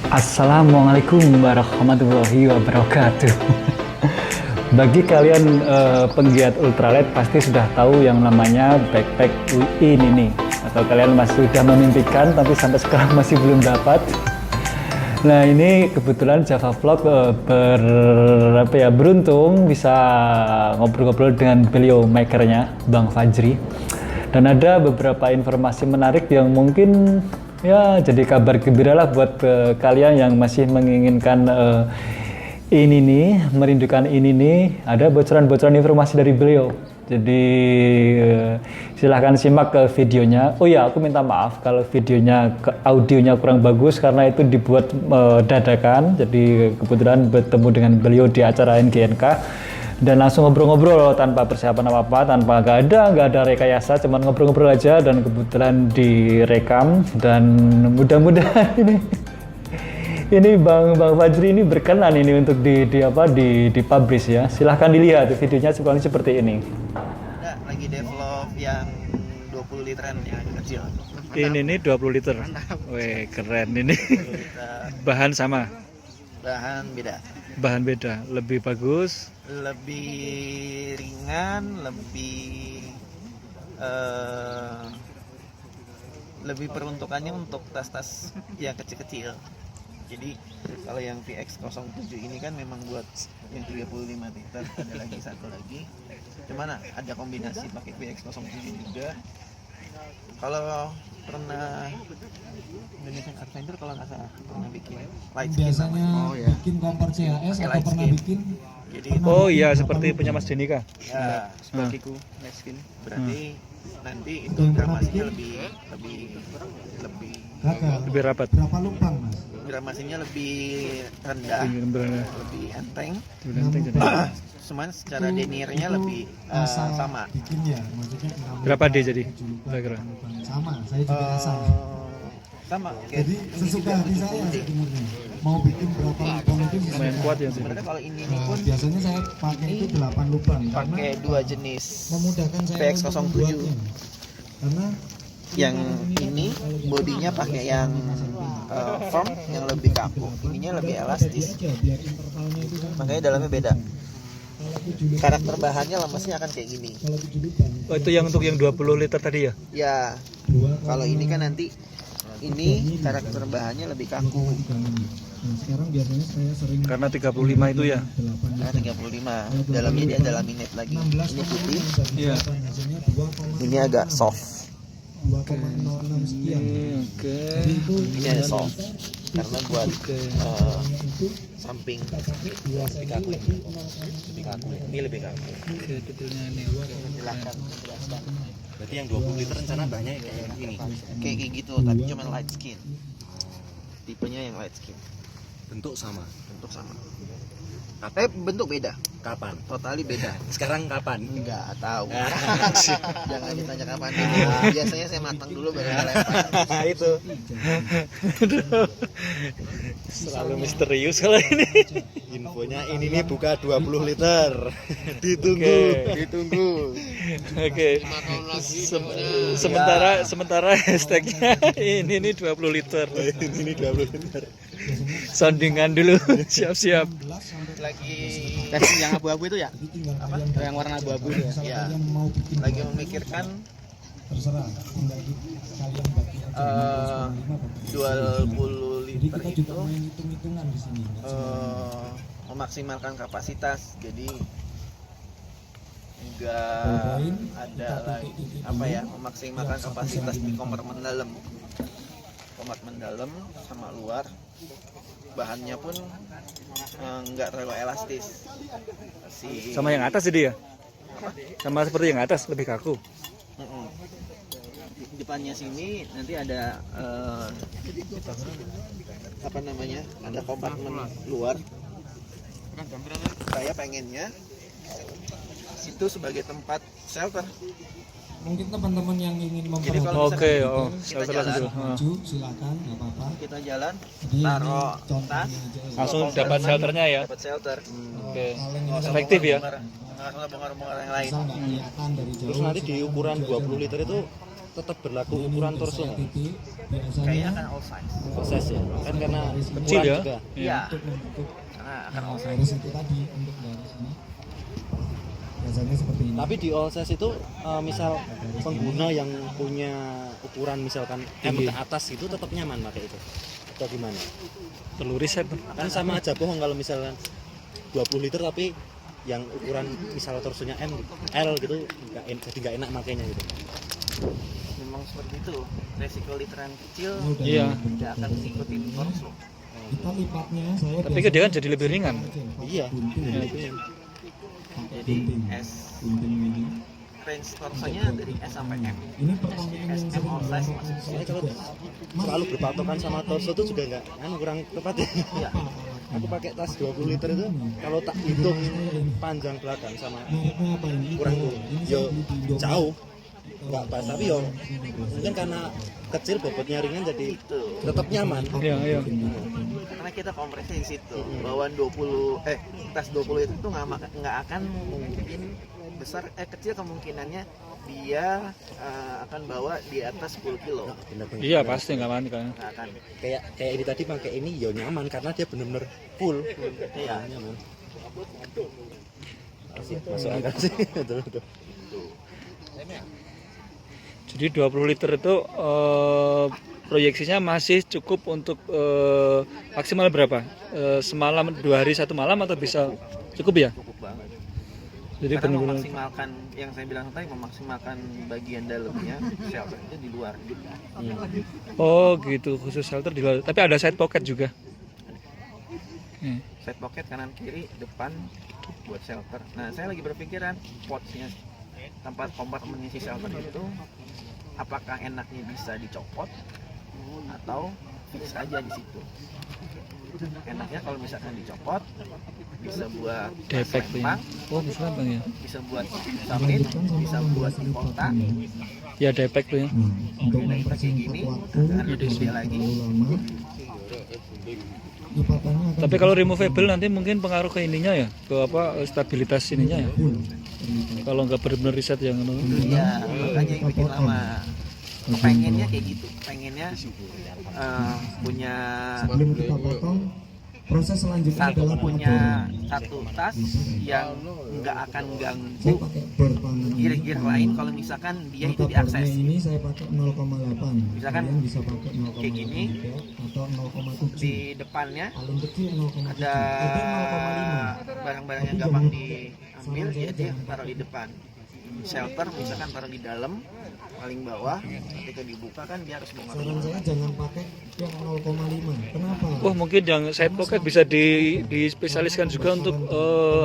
Assalamualaikum warahmatullahi wabarakatuh. Bagi kalian penggiat ultralight pasti sudah tahu yang namanya backpack Uin ini, atau kalian masih sudah memimpikan tapi sampai sekarang masih belum dapat. Nah, ini kebetulan Java Vlog beruntung bisa ngobrol-ngobrol dengan beliau makernya, Bang Fajri. Dan ada beberapa informasi menarik yang mungkin ya jadi kabar gembira lah buat kalian yang masih menginginkan ini nih, merindukan ini nih. Ada bocoran-bocoran informasi dari beliau. Jadi silahkan simak ke videonya. Oh ya, aku minta maaf kalau audionya kurang bagus karena itu dibuat dadakan. Jadi kebetulan bertemu dengan beliau di acara NGNK dan langsung ngobrol-ngobrol tanpa persiapan apa-apa, nggak ada rekayasa, cuman ngobrol-ngobrol aja dan kebetulan direkam. Dan mudah-mudahan ini Bang Fajri ini berkenan ini untuk dipublish ya. Silahkan dilihat videonya seperti ini. Ada lagi develop yang 20 literan yang kecil. Ini nih 20 liter. Wih, keren ini. Bahan sama. Bahan beda, lebih bagus, lebih ringan, lebih peruntukannya untuk tas-tas yang kecil-kecil. Jadi kalau yang VX07 ini kan memang buat yang 35 liter, ada lagi satu lagi. Cuman ada kombinasi pakai VX07 juga. Kalau pernah Indonesian Artfinder kalau nggak salah pernah bikin light skin biasanya bikin kompor CHS atau pernah bikin. Jadi seperti punya Mas Denika ya sebagiku light skin. Berarti nanti itu gramasinya lebih rapat. Berapa lubang, Mas? Gramasinya lebih rendah, lebih enteng. Cuman secara denirnya lebih sama. Bikinnya, maksudnya Berapa D jadi? Kira-kira. Sama, saya juga asal. Sama. Jadi sesuka hati saya sebenarnya. Mau bikin berapa lubang itu bisa. Lumayan kuat ya sih. Sebenarnya kalau ini pun biasanya saya pakai itu 8 lubang. pakai dua jenis Memudahkan saya VX07. Karena Yang ini bodinya pakai yang firm, yang lebih kaku. Ininya lebih elastis. biar intervalnya itu kan Makanya dalamnya beda. Karakter bahannya lemesnya akan kayak gini. kalau 7 lubang. Oh, itu yang untuk yang 20 liter tadi ya? Ya, kalau ini kan nanti ini karakter bahannya lebih kaku. Nah, sekarang biasanya saya sering Karena 35 itu ya? 8 Nah, 35. Dalamnya dia ada laminate lagi. 16 Ini putih, Iya. hasilnya ini agak soft. 2,06 sekian. Oke. Jadi itu Ini ada soft karena buat samping lebih kaku. Ini lebih kaku. Oke, detailnya ini. Silakan jelaskan. Berarti yang 20 liter rencana banyak kayak ini. Kayak gitu, tapi cuma light skin. Tipenya yang light skin. Bentuk sama. Bentuk sama. Tapi bentuk beda. Kapan? Totali beda. Sekarang kapan? Enggak tahu. Jangan ditanya kapan. Biasanya saya matang dulu baru lempar. Itu. Selalu misterius kalau ini. Infonya ini nih buka 20 liter. Ditunggu. Oke. Sementara hashtagnya ini nih 20 liter. Ini 20 liter. Soundingan dulu. Siap-siap. Lagi Yang abu-abu itu ya? apa? Yang warna abu-abu ya? Ya, yang mau bikin lagi memikirkan terserah tinggal kalian bagi aja 20 jadi liter kita itu juga main hitung-hitungan di sini memaksimalkan kapasitas. Jadi enggak ada lagi memaksimalkan kapasitas di kompartemen dalam sama luar. Bahannya pun enggak terlalu elastis. Sama yang atas jadi ya? Sama seperti yang atas, lebih kaku. Di depannya sini nanti ada apa namanya? Ada kompartemen luar. Saya pengennya situ sebagai tempat shelter. mungkin teman-teman yang ingin Jadi kalau memperhatikan kita kita jalan, dulu. maju silakan nggak apa-apa. kita jalan, Jadi taruh ini contohnya tas, aja ya. Langsung dapat shelternya ya? dapat shelter. Oke. Kaleng ini Efektif ya? Bongkar-bongkar yang lain. asal nggak kelihatan dari jauh. Terus nanti di ukuran 20 liter itu tetap berlaku ukuran torso nggak? Kayaknya akan all size. Proses ya, kan karena Kecil ukuran ya? juga. Iya. untuk menutup Karena akan all size. garis itu tadi untuk garis ini biasanya seperti ini. Tapi di all size itu misal pengguna yang punya ukuran misalkan M ke atas itu tetap nyaman pakai itu atau gimana? Perlu riset tuh. Kan sama aja bohong kalau misalkan 20 liter tapi yang ukuran misal torsonya M L gitu jadi nggak enak makainya gitu. Memang seperti itu. Resiko literan kecil Ini udah Iya. tidak akan ikutin torso. kita lipatnya saya Tapi dia kan jadi lebih ringan. Iya. Jadi S gunting ini. range torsonya dari S sampai M. Ini pertanyaan yang SM sering all size dilakukan. masuk. Saya kalau selalu berpatokan sama torso itu juga nggak kurang tepat ya. Iya. Aku pakai tas 20 liter itu kalau tak hitung panjang belakang sama Mereknya apa ini? kurang Ini yo saya beli di Indomaret. jauh nggak pas tapi yo mungkin karena kecil bobotnya ringan jadi Itu. tetap nyaman. Iya, iya. Karena kita kompresi di situ. Bawaan 20 tas 20 itu nggak akan mungkin besar kecil kemungkinannya dia akan bawa di atas 10 kilo. Bener-bener. Iya pasti nggak mandi kan. Nggak akan. Kayak ini tadi pakai ini yo nyaman karena dia bener-bener full. Iya. Nyaman. Masuk akal sih. Betul betul. Jadi 20 liter itu proyeksinya masih cukup untuk maksimal berapa? Semalam 2 hari 1 malam atau bisa cukup ya? Cukup banget. Jadi Karena benar-benar memaksimalkan yang saya bilang tadi memaksimalkan bagian dalamnya shelternya di luar. oh gitu khusus shelter di luar. Tapi ada side pocket juga. Side pocket kanan kiri depan buat shelter. Nah saya lagi berpikiran pouchnya tempat kompartemen isi shelter itu apakah enaknya bisa dicopot atau fix aja di situ. Enaknya kalau misalkan dicopot bisa buat Depek tuh ya. selempang, Oh bisa apa ya? bisa buat sabit, bisa buat di kota. Ya depek tuh ya. Untuk Kita kayak gini, dengan lebih gede lagi. lama lipatannya akan Tapi kalau removable nanti mungkin pengaruh ke ininya ya, ke apa stabilitas ininya ya. Kalau nggak benar-benar riset yang Iya, makanya yang bikin lama. Pengennya kayak gitu, pengennya punya sebelum kita potong proses selanjutnya adalah punya pengedoran. satu tas yang nggak akan Saya ganggu pakai bor tangan gear-gear lain kalau misalkan dia itu maka bornya diakses. ini saya pakai 0,8 Misalkan kalian bisa pakai 0,8 kayak gini, atau 0,7 Di depannya paling kecil 0,7 ada barang-barang yang gampang diambil, ya dia taruh di depan. Shelter misalkan taruh di dalam paling bawah, ketika dibuka kan dia harus 0,5 bongkar. saran saya jangan pakai yang 0,5 kenapa? Oh mungkin yang side pocket bisa dispesialiskan juga untuk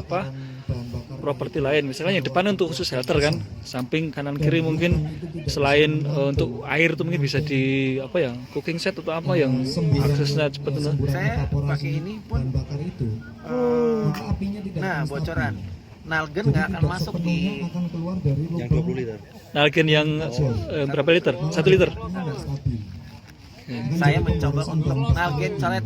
apa Bahan bakar properti lain, misalnya yang depan untuk khusus shelter kan, samping kanan kiri mungkin selain untuk air itu mungkin bisa di apa ya cooking set atau apa yang aksesnya cepat itu. Saya pakai ini pun bahan bakar itu maka apinya tidak nah akan bocoran stabil. nalgen Jadi nggak akan tidak masuk sepenuhnya di akan keluar dari Yang lubang 20 liter. Nalgen yang berapa liter? 1 liter. ini nggak stabil. saya mencoba untuk nalgen coret.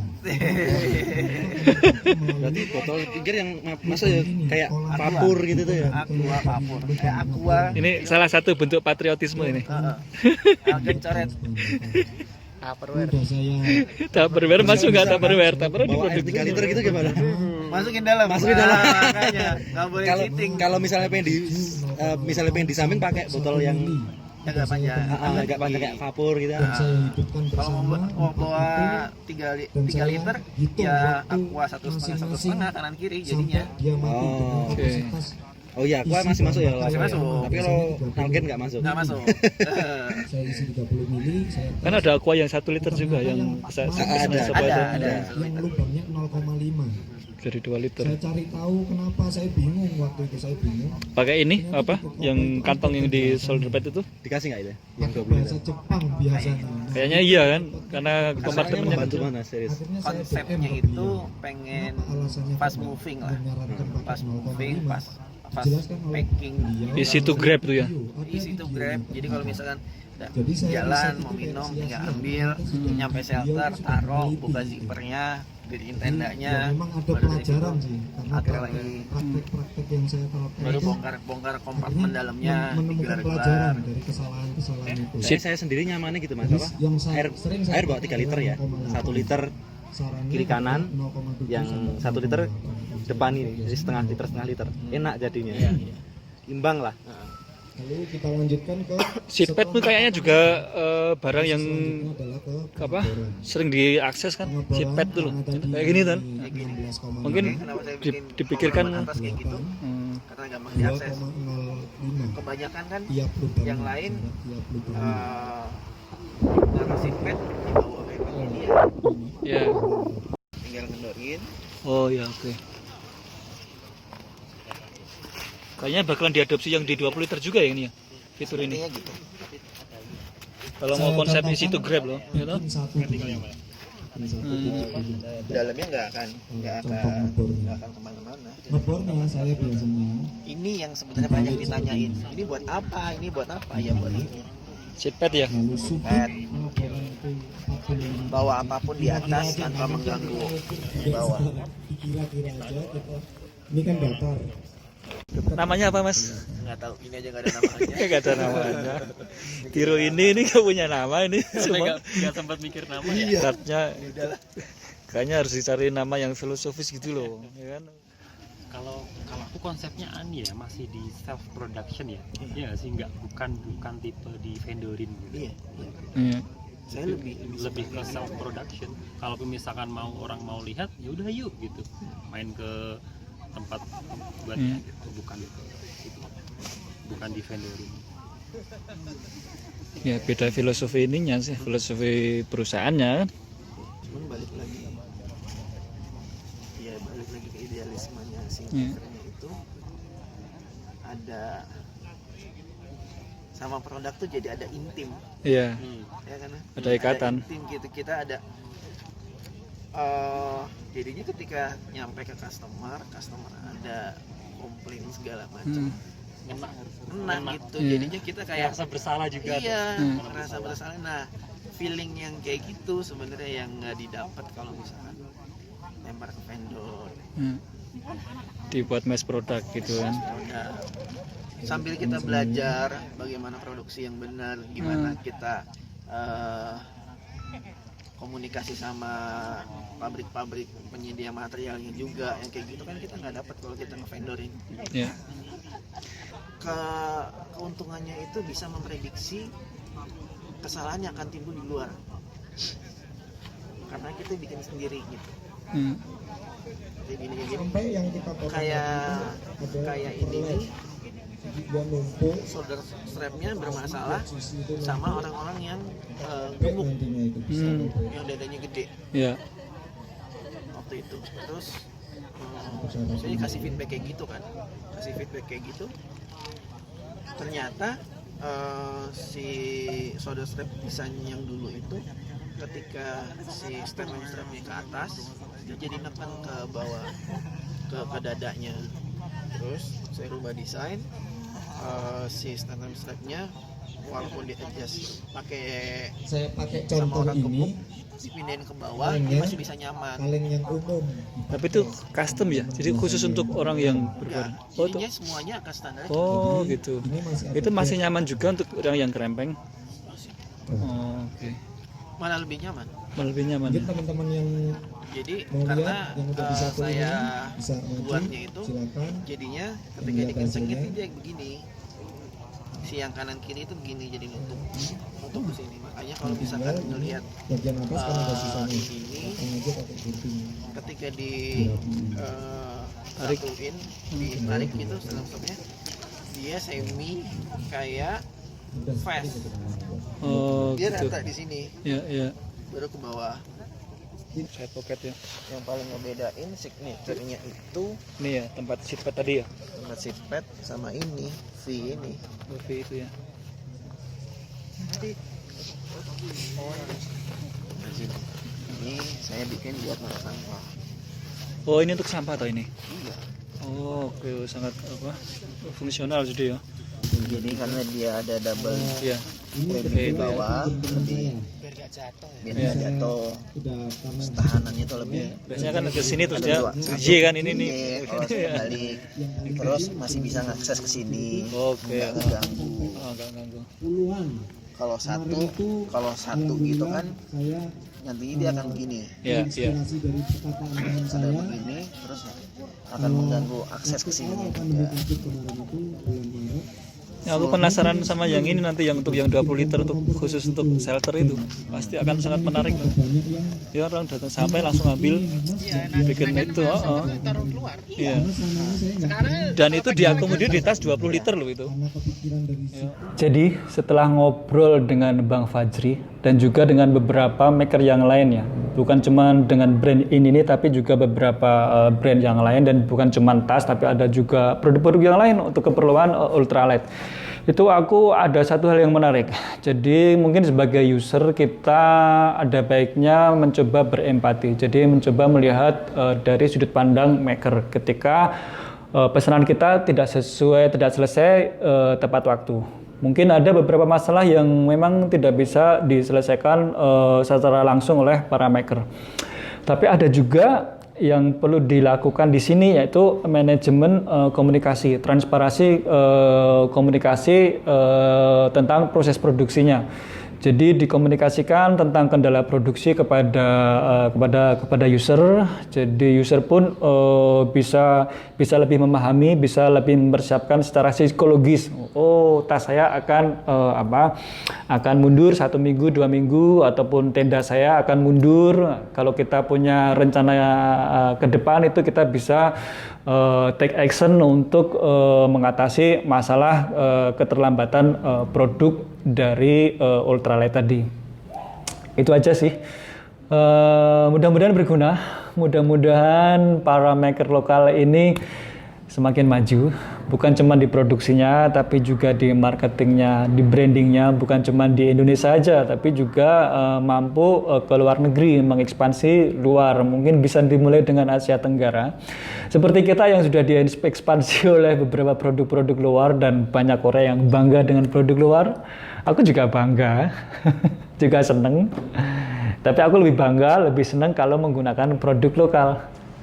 Berarti botol pinggir yang masuk ya kayak vapur gitu tuh ya. Aqua vapor aqua Ini salah satu bentuk patriotisme ini. nalgen coret. Udah saya Tupperware masuk nggak Tupperware? Tupperware Bawa air 3 diproduksi. liter gitu gimana? Masukin dalam. Masukin dalam. Makanya nggak boleh Kalau cheating. kalau misalnya pengen di misalnya pengen di samping pakai botol yang Agak panjang. agak panjang kayak vapur gitu. dan saya hidupkan Kalau bersama mau bawa 3 liter ya aqua 1,5 kanan kiri jadinya. sampai dia mati dengan Oke. kapasitas Oh iya, gua masih masuk ya. Masih masuk. Tapi kalau nalgen nggak masuk. Nggak masuk. saya isi 30 mili saya Kan ada aqua yang 1 liter juga yang bisa Ada. yang lubangnya 0,5 dari 2 liter. saya cari tahu kenapa saya bingung waktu itu saya bingung Pakai ini apa? Yang kantong yang di shoulder pad itu? Dikasih nggak itu? Yang pakai 20 liter. bahasa Jepang biasanya Kayaknya iya kan? Karena Soalnya kompartemennya membantu kecil. mana serius? akhirnya saya Konsepnya DM ke itu beliau. pengen Kenapa alasannya fast kok moving lah. menyarankan pakai Fast moving, 0,5? fast Dijelaskan oleh packing. beliau. Easy to grab tuh ya. Ada Isi itu video. grab. Jadi kalau misalkan Jadi saya jalan riset mau itu minum kayak tinggal sia-sia. ambil, Terus sudah nyampe beliau shelter sudah taruh meneliti buka gitu. zippernya gedein Ya, tendanya, memang ada baru dari pelajaran situ sih, karena akhirnya lagi praktek-praktek yang saya terapkan baru itu bongkar kompartemen dalamnya, menemukan digelar-gelar. pelajaran dari kesalahan-kesalahan itu. Saya sendiri nyamannya gitu mas, Jadi, apa yang saya- air sering saya air bawa pakai 3 liter ya, 0,8. 1 liter Sarannya kiri kanan, 0,7 yang sampai 1 liter 0,8. depan ini, jadi setengah liter, enak jadinya, Iya. imbang lah. Lalu kita lanjutkan ke Seatpad tuh kayaknya juga barang yang selanjutnya adalah ke apa pengeboran. sering diakses kan, Pengeboran seatpad tuh loh, karena tadi kayak gini kan. di 16,5, Mungkin Kenapa saya di- bikin dipikirkan kompartemen atas kayak gitu? Karena gampang diakses. 2,05 Kebanyakan kan tiap lubang. yang lain, tiap lubang naruh seatpad di bawah kayak begini ya, Ya. tinggal ngendorin. Oh ya, oke. Kayaknya bakalan diadopsi yang di 20 liter juga ya ini ya, fitur ini. Intinya gitu. Kalau mau konsep isi to grab loh, ya toh? Bikin satu dulu. Bikin satu dulu. Dalamnya nggak akan kemana-mana. Ngebornya saya biasanya Ini yang sebenarnya banyak ditanyain. Ini buat apa? Ini buat apa? Ya buat ini. Seatpad ya. lalu subit Pad. pengeboran itu 45. Bawa apapun di atas tanpa mengganggu di bawah. Kira-kira aja kita ini kan datar. Namanya apa mas? Nggak tahu. Ini aja nggak ada namanya. Gak ada namanya. Tiro ini gak punya nama ini semua. Nggak sempat mikir nama ya. Iya. Startnya kayaknya harus dicari nama yang filosofis gitu loh, ya kan? Kalau aku konsepnya ani ya, masih di self production ya. Iya sih, bukan tipe di vendorin gitu. Iya. Iya. Saya Lebih ke self production. Kalau misalkan orang mau lihat, ya udah yuk gitu. Main ke tempat buatnya gitu, bukan di vendorin. Ya beda filosofi ininya sih, filosofi perusahaannya kan. cuman balik lagi ke idealismenya si Iya. makernya itu ada sama produk tuh jadi ada intim Iya, ya kan. Ada ikatan. Intim gitu, kita ada jadinya ketika nyampe ke customer ada komplain segala macam enak gitu. Iya. Jadinya kita kayak Rasa bersalah juga. iya merasa bersalah. Nah, feeling yang kayak gitu sebenarnya yang nggak didapat kalau misalkan lempar ke vendor. dibuat mass product gitu kan. Nah, sambil kita belajar bagaimana produksi yang benar, gimana kita komunikasi sama pabrik-pabrik penyedia materialnya juga, yang kayak gitu kan kita nggak dapat kalau kita nge-vendorin. Ya. Keuntungannya itu bisa memprediksi kesalahan yang akan timbul di luar karena kita bikin sendiri gitu. Kayak gini Sampai yang kita potong kayak ini nih, dia numpuk solder strapnya bermasalah sama orang-orang yang sampai gemuk, nantinya itu bisa yang dadanya gede Ya. waktu itu. Terus saya kasih feedback kayak gitu, ternyata si solder strap desain yang dulu itu ketika si strapnya ke atas dia jadi neken ke bawah ke dadanya. Terus saya rubah desain si strapnya walaupun di adjust saya pakai sama contoh orang gemuk ini dipindahin ke bawah, kalengnya dia masih bisa nyaman. kaleng yang umum. Tapi itu custom ya. Jadi khusus untuk orang yang berbadan. Oh, Jadinya itu. semuanya akan standar. Oh, gitu. Ini masih ada Itu masih nyaman juga untuk orang yang kerempeng. Oh, oke. Mana lebih nyaman. Malah lebih nyaman. mungkin teman-teman yang Jadi mau karena lihat yang udah bisa tuh saya bisa maju buatnya itu silakan. jadinya ketika Lihat dikencengin hasilnya. dia begini, si yang kanan kiri itu begini, jadi nutup ke sini. Makanya kalau misalkan Tinggal ngelihat bagian atas kan ada sisanya di sini potong aja pakai gunting. ketika di satuin ditarik gitu stopnya, dia semi kayak Udah fast, Oh, dia gitu. rata di sini Ya, ya. baru ke bawah. Side pocket ya. Yang paling ngebedain signaturenya itu Ini ya, tempat seatpad tadi ya. tempat seatpad sama ini V ini. Lebih itu ya. Jadi ini saya bikin buat naruh sampah. Oh, ini untuk sampah atau ini? Iya. Oh, oke, sangat apa? Fungsional jadi ya. Jadi karena dia ada double Iya. frame di bawah, lebih biar nggak jatuh. Tahanannya itu lebih. Biasanya kan ke sini terus Ada dia dua. J kan ini nih. Kalau balik terus masih bisa ngakses ke sini. Oke. Nggak ngeganggu. Oh, nggak ganggu. Puluhan. Kalau satu gitu kan Saya nantinya dia akan begini. Iya, iya. inspirasi dari perkataan teman Ada saya. begini terus akan mengganggu akses ke sini Akan juga. dikasih kemarin itu bulan Maret. Ya, aku penasaran sama yang ini nanti yang untuk yang 20 liter untuk khusus untuk shelter itu pasti akan sangat menarik. Banyak yang Ya orang datang sampai langsung ambil bikin itu. Iya. Dan itu diakomodir di tas 20 liter loh itu. karena kepikiran dari Jadi setelah ngobrol dengan Bang Fajri dan juga dengan beberapa maker yang lainnya, bukan cuma dengan brand ini tapi juga beberapa brand yang lain, dan bukan cuma tas tapi ada juga produk-produk yang lain untuk keperluan ultralight. Itu aku ada satu hal yang menarik. Jadi mungkin sebagai user kita ada baiknya mencoba berempati. Jadi mencoba melihat dari sudut pandang maker ketika pesanan kita tidak selesai tepat waktu. Mungkin ada beberapa masalah yang memang tidak bisa diselesaikan secara langsung oleh para maker. Tapi ada juga yang perlu dilakukan di sini, yaitu manajemen komunikasi, transparansi komunikasi tentang proses produksinya. Jadi dikomunikasikan tentang kendala produksi kepada user. Jadi user pun bisa lebih memahami, bisa lebih mempersiapkan secara psikologis. Oh, tas saya akan mundur 1 minggu, 2 minggu, ataupun tenda saya akan mundur. Kalau kita punya rencana ke depan itu kita bisa take action untuk mengatasi masalah keterlambatan produk dari ultralight tadi. Itu aja sih. Mudah-mudahan berguna. Mudah-mudahan para maker lokal ini semakin maju, bukan cuma di produksinya tapi juga di marketingnya, di brandingnya, bukan cuma di Indonesia saja tapi juga mampu ke luar negeri, mengekspansi luar. Mungkin bisa dimulai dengan Asia Tenggara seperti kita yang sudah diekspansi oleh beberapa produk-produk luar, dan banyak orang yang bangga dengan produk luar. Aku juga bangga juga seneng, tapi aku lebih bangga, lebih seneng kalau menggunakan produk lokal.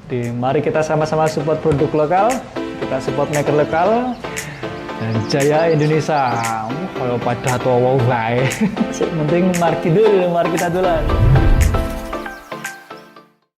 Mari kita sama-sama support produk lokal, kita support maker lokal, dan jaya Indonesia. Kalau pada tua wow baik. Penting mari kita dulu.